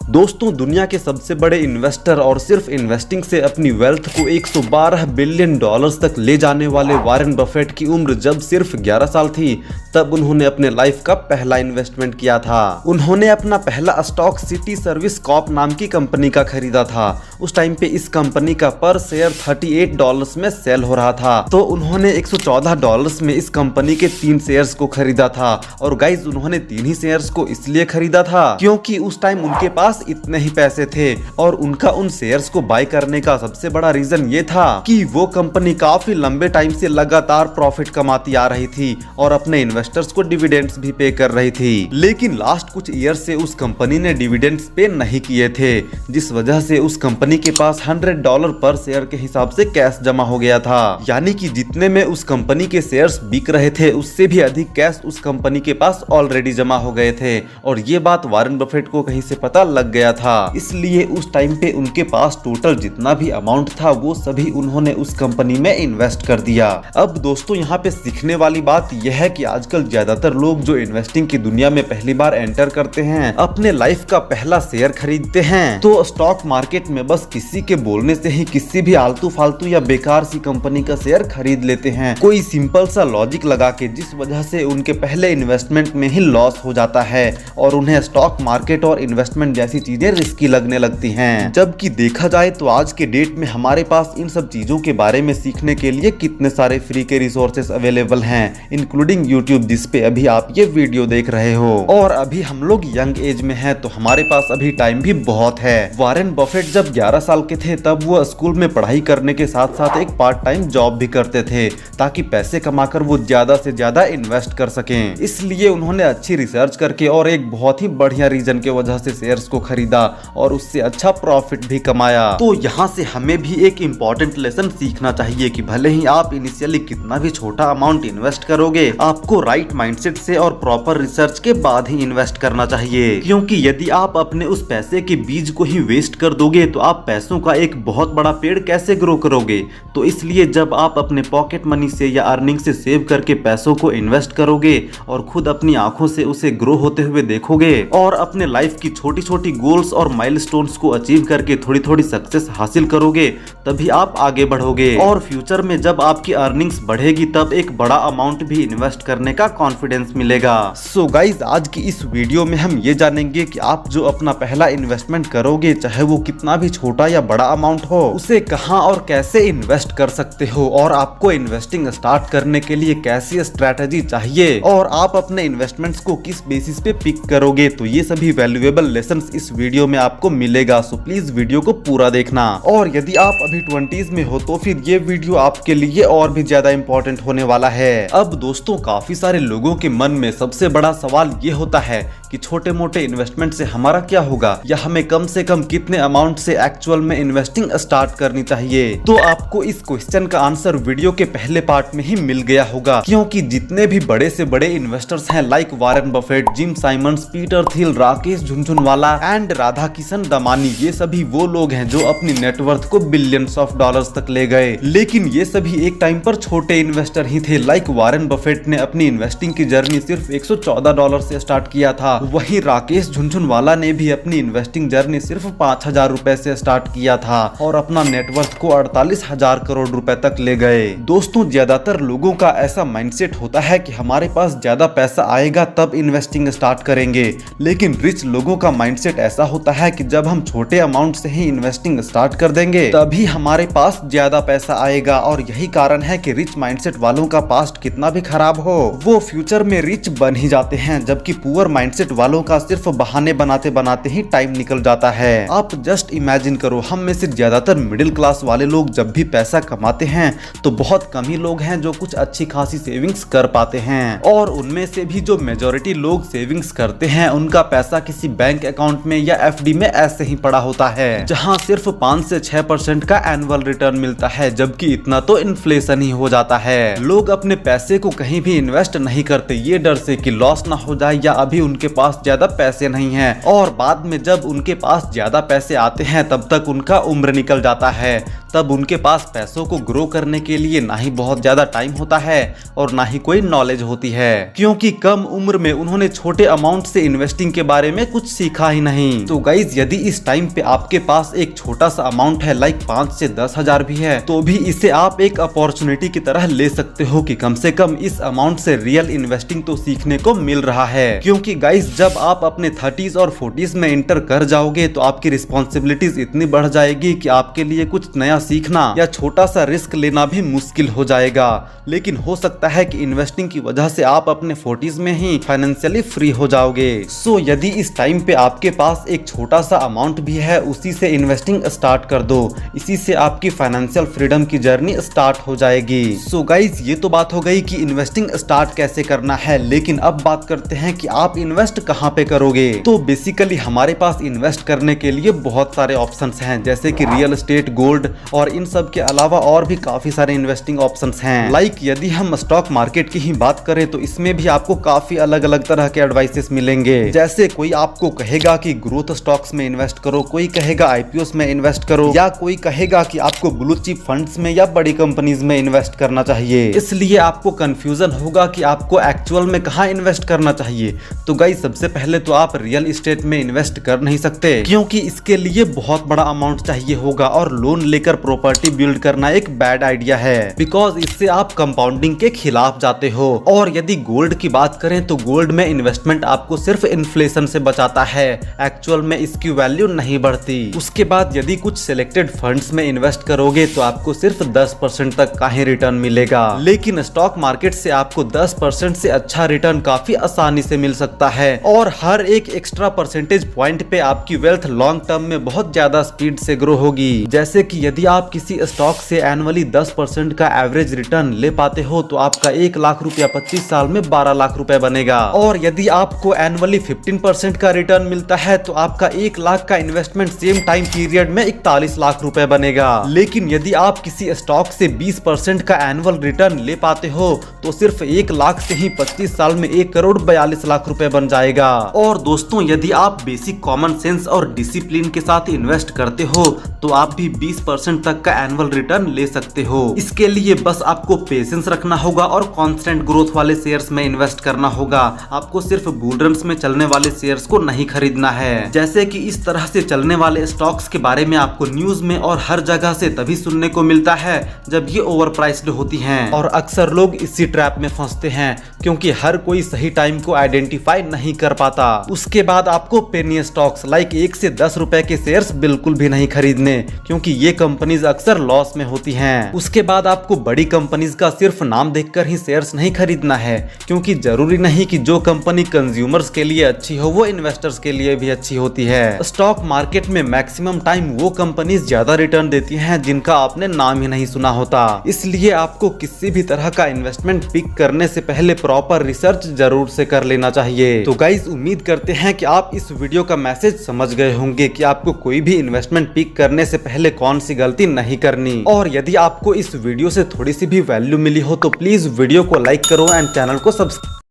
दोस्तों, दुनिया के सबसे बड़े इन्वेस्टर और सिर्फ इन्वेस्टिंग से अपनी वेल्थ को 112 बिलियन डॉलर्स तक ले जाने वाले वॉरेन बफेट की उम्र जब सिर्फ 11 साल थी, तब उन्होंने अपने लाइफ का पहला इन्वेस्टमेंट किया था। उन्होंने अपना पहला स्टॉक सिटी सर्विस कॉर्प नाम की कंपनी का खरीदा था। उस टाइम पे इस कंपनी का पर शेयर $38 में सेल हो रहा था, तो उन्होंने $114 में इस कंपनी के 3 शेयर्स को खरीदा था। और गाइज, उन्होंने 3 ही शेयर्स को इसलिए खरीदा था क्योंकि उस टाइम उनके पास इतने ही पैसे थे, और उनका उन शेयर्स को बाय करने का सबसे बड़ा रीजन ये था कि वो कंपनी काफी लंबे टाइम से लगातार प्रॉफिट कमाती आ रही थी और अपने इन्वेस्टर्स को डिविडेंड्स भी पे कर रही थी। लेकिन लास्ट कुछ ईयर से उस कंपनी ने डिविडेंड्स पे नहीं किए थे, जिस वजह से उस कंपनी के पास $100 पर शेयर के हिसाब से कैश जमा हो गया था। यानी कि जितने में उस कंपनी के शेयर्स बिक रहे थे, उससे भी अधिक कैश उस कंपनी के पास ऑलरेडी जमा हो गए थे। और ये बात वॉरेन बफेट को कहीं से पता लग गया था, इसलिए उस टाइम पे उनके पास टोटल जितना भी अमाउंट था वो सभी उन्होंने उस कंपनी में इन्वेस्ट कर दिया। अब दोस्तों, यहाँ पे सीखने वाली बात यह है कि आजकल ज्यादातर लोग जो इन्वेस्टिंग की दुनिया में पहली बार एंटर करते हैं, अपने लाइफ का पहला शेयर खरीदते हैं, तो स्टॉक मार्केट में बस किसी के बोलने से ही किसी भी आलतू फालतू या बेकार सी कंपनी का शेयर खरीद लेते हैं, कोई सिंपल सा लॉजिक लगा के, जिस वजह से उनके पहले इन्वेस्टमेंट में ही लॉस हो जाता है और उन्हें स्टॉक मार्केट और इन्वेस्टमेंट जैसी चीजें रिस्की लगने लगती हैं। जबकि देखा जाए तो आज के डेट में हमारे पास इन सब चीजों के बारे में सीखने के लिए कितने सारे फ्री के रिसोर्सेस अवेलेबल हैं, इंक्लूडिंग यूट्यूब, जिस पे अभी आप ये वीडियो देख रहे हो। और अभी हम लोग यंग एज में हैं, तो हमारे पास अभी टाइम भी बहुत है। वॉरेन बफेट जब 11 साल के थे, तब वो स्कूल में पढ़ाई करने के साथ साथ एक पार्ट टाइम जॉब भी करते थे, ताकि पैसे कमाकर वो ज्यादा से ज्यादा इन्वेस्ट कर सकें। इसलिए उन्होंने अच्छी रिसर्च करके और एक बहुत ही बढ़िया रीजन के वजह से शेयर्स को खरीदा और उससे अच्छा प्रॉफिट भी कमाया। तो यहाँ से हमें भी एक इम्पोर्टेंट लेसन सीखना चाहिए कि भले ही आप इनिशियली कितना भी छोटा अमाउंट इन्वेस्ट करोगे, आपको राइट माइंडसेट से और प्रॉपर रिसर्च के बाद ही इन्वेस्ट करना चाहिए। क्योंकि यदि आप अपने उस पैसे के बीज को ही वेस्ट कर दोगे, तो आप पैसों का एक बहुत बड़ा पेड़ कैसे ग्रो करोगे। तो इसलिए जब आप अपने पॉकेट मनी से या अर्निंग से सेव करके पैसों को इन्वेस्ट करोगे और खुद अपनी आंखों से उसे ग्रो होते हुए देखोगे और अपने लाइफ की छोटी छोटी गोल्स और माइलस्टोन्स को अचीव करके थोड़ी थोड़ी सक्सेस हासिल करोगे, तभी आप आगे बढ़ोगे। और फ्यूचर में जब आपकी अर्निंग्स बढ़ेगी, तब एक बड़ा अमाउंट भी इन्वेस्ट करने का कॉन्फिडेंस मिलेगा। सो गाइज, आज की इस वीडियो में हम ये जानेंगे कि आप जो अपना पहला इन्वेस्टमेंट करोगे, चाहे वो कितना भी छोटा या बड़ा अमाउंट हो, उसे कहां और कैसे इन्वेस्ट कर सकते हो, और आपको इन्वेस्टिंग स्टार्ट करने के लिए कैसी स्ट्रैटेजी चाहिए, और आप अपने इन्वेस्टमेंट्स को किस बेसिस पे पिक करोगे। तो ये सभी वैल्यूएबल लेसन्स इस वीडियो में आपको मिलेगा, सो प्लीज वीडियो को पूरा देखना। और यदि आप अभी 20s में हो, तो फिर ये वीडियो आपके लिए और भी ज्यादा इंपॉर्टेंट होने वाला है। अब दोस्तों, काफी सारे लोगों के मन में सबसे बड़ा सवाल ये होता है कि छोटे मोटे इन्वेस्टमेंट से हमारा क्या होगा, या हमें कम से कम कितने अमाउंट से एक्चुअल में इन्वेस्टिंग स्टार्ट करनी चाहिए। तो आपको इस क्वेश्चन का आंसर वीडियो के पहले पार्ट में ही मिल गया होगा, क्योंकि जितने भी बड़े से बड़े इन्वेस्टर्स हैं, like Warren Buffett, Jim Simons, Peter Thiel, Rakesh Jhunjhunwala and Radha Kishan Damani, ये सभी वो लोग हैं जो अपनी नेटवर्थ को बिलियंस ऑफ डॉलर्स तक ले गए। लेकिन ये सभी एक टाइम पर छोटे इन्वेस्टर ही थे। लाइक वॉरेन बफेट ने अपनी इन्वेस्टिंग की जर्नी सिर्फ $114 से स्टार्ट किया था, वहीं राकेश झुनझुनवाला ने भी अपनी इन्वेस्टिंग जर्नी सिर्फ $5000 से स्टार्ट किया था और अपना नेटवर्थ को 48,000 करोड़ रुपए तक ले गए। दोस्तों, ज्यादातर लोगों का ऐसा माइंडसेट होता है कि हमारे पास ज्यादा पैसा आएगा तब इन्वेस्टिंग स्टार्ट करेंगे, लेकिन रिच लोगों का माइंडसेट ऐसा होता है कि जब हम छोटे अमाउंट से ही इन्वेस्टिंग स्टार्ट कर देंगे, तभी हमारे पास ज्यादा पैसा आएगा। और यही कारण है कि रिच माइंडसेट वालों का पास्ट कितना भी खराब हो, वो फ्यूचर में रिच बन ही जाते हैं, जबकि पुअर माइंडसेट वालों का सिर्फ बहाने बनाते बनाते ही टाइम निकल जाता है। आप जस्ट इमेजिन करो, हम में से ज्यादातर मिडिल क्लास वाले लोग जब भी पैसा कमाते हैं, तो बहुत कम ही लोग हैं जो कुछ अच्छी खासी सेविंग्स कर पाते हैं। और उनमें से भी जो मेजोरिटी लोग सेविंग्स करते हैं, उनका पैसा किसी बैंक अकाउंट में या एफडी में ऐसे ही पड़ा होता है, जहां सिर्फ 5 से 6% का एनुअल रिटर्न मिलता है, जबकि इतना तो इन्फ्लेशन ही हो जाता है। लोग अपने पैसे को कहीं भी इन्वेस्ट नहीं करते, ये डर से कि लॉस ना हो जाए या अभी उनके पास ज्यादा पैसे नहीं हैं, और बाद में जब उनके पास ज्यादा पैसे आते हैं, तब तक उनका उम्र निकल जाता है। तब उनके पास पैसों को ग्रो करने के लिए ना ही बहुत ज्यादा टाइम होता है और ना ही कोई नॉलेज होती है, क्योंकि कम उम्र में उन्होंने छोटे अमाउंट से इन्वेस्टिंग के बारे में कुछ सीखा ही नहीं नहीं। तो गाइज यदि इस टाइम पे आपके पास एक छोटा सा अमाउंट है लाइक 5 से 10,000 भी है, तो भी इसे आप एक अपॉर्चुनिटी की तरह ले सकते हो कि कम से कम इस अमाउंट से रियल इन्वेस्टिंग तो सीखने को मिल रहा है। क्योंकि गाइज जब आप अपने 30s और 40s में इंटर कर जाओगे तो आपकी रिस्पॉन्सिबिलिटीज इतनी बढ़ जाएगी कि आपके लिए कुछ नया सीखना या छोटा सा रिस्क लेना भी मुश्किल हो जाएगा। लेकिन हो सकता है कि इन्वेस्टिंग की वजह से आप अपने 40s में ही फाइनेंशियली फ्री हो जाओगे। सो यदि इस टाइम पे आपके पास एक छोटा सा अमाउंट भी है, उसी से इन्वेस्टिंग स्टार्ट कर दो। इसी से आपकी फाइनेंशियल फ्रीडम की जर्नी स्टार्ट हो जाएगी। सो गाइज ये तो बात हो गई कि इन्वेस्टिंग स्टार्ट कैसे करना है, लेकिन अब बात करते हैं कि आप इन्वेस्ट कहाँ पे करोगे। तो बेसिकली हमारे पास इन्वेस्ट करने के लिए बहुत सारे ऑप्शंस हैं, जैसे कि रियल एस्टेट, गोल्ड और इन सब के अलावा और भी काफी सारे इन्वेस्टिंग ऑप्शंस हैं। लाइक यदि हम स्टॉक मार्केट की ही बात करें तो इसमें भी आपको काफी अलग अलग तरह के एडवाइसेस मिलेंगे। जैसे कोई आपको कहेगा कि ग्रोथ स्टॉक्स में इन्वेस्ट करो, कोई कहेगा आईपीओ में इन्वेस्ट करो, या कोई कहेगा कि आपको ब्लू चिप फंड्स में या बड़ी कंपनीज में इन्वेस्ट करना चाहिए। इसलिए आपको कंफ्यूजन होगा कि आपको एक्चुअल में कहाँ इन्वेस्ट करना चाहिए। तो गाइस सबसे पहले तो आप रियल एस्टेट में इन्वेस्ट कर नहीं सकते, क्योंकि इसके लिए बहुत बड़ा अमाउंट चाहिए होगा और लोन लेकर प्रॉपर्टी बिल्ड करना एक बैड आइडिया है, बिकॉज इससे आप कंपाउंडिंग के खिलाफ जाते हो। और यदि गोल्ड की बात करें तो गोल्ड में इन्वेस्टमेंट आपको सिर्फ इन्फ्लेशन से बचाता है, एक्चुअल में इसकी वैल्यू नहीं बढ़ती। उसके बाद यदि कुछ सिलेक्टेड फंड्स में इन्वेस्ट करोगे तो आपको सिर्फ 10% तक का ही रिटर्न मिलेगा, लेकिन स्टॉक मार्केट से आपको 10% से अच्छा रिटर्न काफी आसानी से मिल सकता है। और हर एक एक्स्ट्रा परसेंटेज पॉइंट पे आपकी वेल्थ लॉन्ग टर्म में बहुत ज्यादा स्पीड से ग्रो होगी। जैसे कि यदि आप किसी स्टॉक से एनुअली 10% का एवरेज रिटर्न ले पाते हो तो आपका 1 लाख रुपया 25 साल में 12 लाख रुपए बनेगा। और यदि आपको एनुअली 15% का रिटर्न मिलता है तो आपका 1 लाख का इन्वेस्टमेंट सेम टाइम पीरियड में 41 लाख रुपए बनेगा। लेकिन यदि आप किसी स्टॉक से 20% का एनुअल रिटर्न ले पाते हो तो सिर्फ 1 लाख से ही 25 साल में 1 करोड़ 42 लाख रुपए बन जाएगा। और दोस्तों यदि आप बेसिक कॉमन सेंस और डिसिप्लिन के साथ इन्वेस्ट करते हो तो आप भी 20% तक का एनुअल रिटर्न ले सकते हो। इसके लिए बस आपको पेशेंस रखना होगा और कांस्टेंट ग्रोथ वाले शेयर्स में इन्वेस्ट करना होगा। आपको सिर्फ बुल रन्स में चलने वाले शेयर्स को नहीं खरीदना है। जैसे कि इस तरह से चलने वाले स्टॉक्स के बारे में आपको न्यूज में और हर जगह से तभी सुनने को मिलता है जब ये ओवर प्राइस्ड होती हैं, और अक्सर लोग इसी ट्रैप में फंसते हैं क्योंकि हर कोई सही टाइम को आइडेंटिफाई नहीं कर पाता। उसके बाद आपको पेनी स्टॉक्स लाइक 1 से 10 रुपए के शेयर्स बिल्कुल भी नहीं खरीदने, क्योंकि ये कंपनीज अक्सर लॉस में होती हैं। उसके बाद आपको बड़ी कंपनीज का सिर्फ नाम देखकर ही शेयर्स नहीं खरीदना है, क्योंकि जरूरी नहीं कि जो कंपनी कंज्यूमर्स के लिए अच्छी हो वो इन्वेस्टर्स के लिए भी अच्छी होती है। स्टॉक मार्केट में मैक्सिमम टाइम वो कंपनीज ज्यादा रिटर्न देती हैं जिनका आपने नाम ही नहीं सुना होता। इसलिए आपको किसी भी तरह का इन्वेस्टमेंट पिक करने से पहले प्रॉपर रिसर्च जरूर से कर लेना चाहिए। तो गाइस उम्मीद करते हैं कि आप इस वीडियो का मैसेज समझ गए होंगे कि आपको कोई भी इन्वेस्टमेंट पिक करने से पहले कौन सी गलती नहीं करनी। और यदि आपको इस वीडियो से थोड़ी सी भी वैल्यू मिली हो तो प्लीज वीडियो को लाइक करो एंड चैनल को सब्सक्राइब